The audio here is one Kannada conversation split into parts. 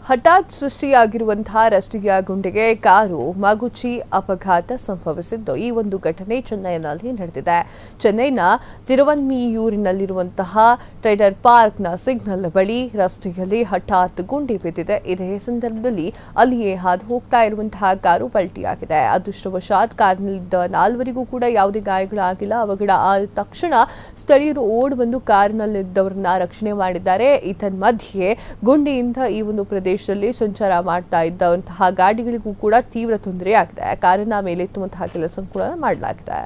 ಹಠಾತ್ ಸೃಷ್ಟಿಯಾಗಿರುವಂತಹ ರಸ್ತೆಯ ಗುಂಡಿಗೆ ಕಾರು ಮಗುಚಿ ಅಪಘಾತ ಸಂಭವಿಸಿದ್ದು ಈ ಒಂದು ಘಟನೆ ಚೆನ್ನೈನಲ್ಲಿ ನಡೆದಿದೆ. ಚೆನ್ನೈನ ತಿರುವನ್ಮಿಯೂರಿನಲ್ಲಿರುವಂತಹ ಟ್ರೇಡರ್ ಪಾರ್ಕ್ನ ಸಿಗ್ನಲ್ ಬಳಿ ರಸ್ತೆಯಲ್ಲಿ ಹಠಾತ್ ಗುಂಡಿ ಬಿದ್ದಿದೆ. ಇದೇ ಸಂದರ್ಭದಲ್ಲಿ ಅಲ್ಲಿಯೇ ಹಾದು ಹೋಗ್ತಾ ಇರುವಂತಹ ಕಾರು ಪಲ್ಟಿಯಾಗಿದೆ. ಅದೃಷ್ಟವಶಾತ್ ಕಾರಿನಲ್ಲಿದ್ದ ನಾಲ್ವರಿಗೂ ಕೂಡ ಯಾವುದೇ ಗಾಯಗಳಾಗಿಲ್ಲ. ಅವಘಡ ಆದ ತಕ್ಷಣ ಸ್ಥಳೀಯರು ಓಡಿ ಬಂದು ಕಾರಿನಲ್ಲಿದ್ದವರನ್ನ ರಕ್ಷಣೆ ಮಾಡಿದ್ದಾರೆ. ಮಧ್ಯೆ ಗುಂಡಿಯಿಂದ ಈ ಒಂದು ಪ್ರದೇಶದಲ್ಲಿ ಸಂಚಾರ ಮಾಡ್ತಾ ಇದ್ದಂತಹ ಗಾಡಿಗಳಿಗೂ ಕೂಡ ತೀವ್ರ ತೊಂದರೆಯಾಗಿದೆ. ಕಾರನ್ನ ಮೇಲೆತ್ತುವಂತಹ ಕೆಲಸ ಕೂಡ ಮಾಡಲಾಗಿದೆ.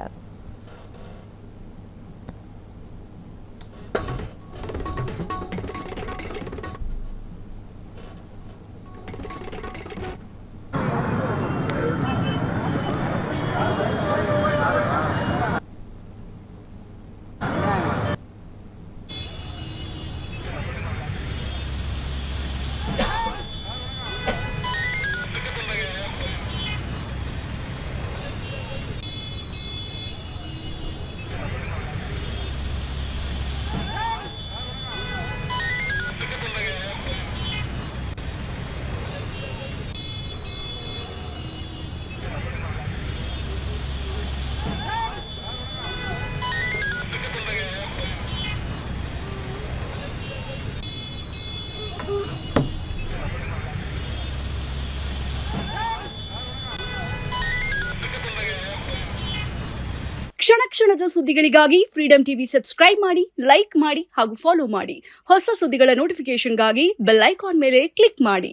ಕ್ಷಣ ಕ್ಷಣದ ಸುದ್ದಿಗಳಿಗಾಗಿ ಫ್ರೀಡಂ ಟಿವಿ ಸಬ್ಸ್ಕ್ರೈಬ್ ಮಾಡಿ, ಲೈಕ್ ಮಾಡಿ ಹಾಗೂ ಫಾಲೋ ಮಾಡಿ. ಹೊಸ ಸುದ್ದಿಗಳ ನೋಟಿಫಿಕೇಶನ್ಗಾಗಿ ಬೆಲ್ ಐಕಾನ್ ಮೇಲೆ ಕ್ಲಿಕ್ ಮಾಡಿ.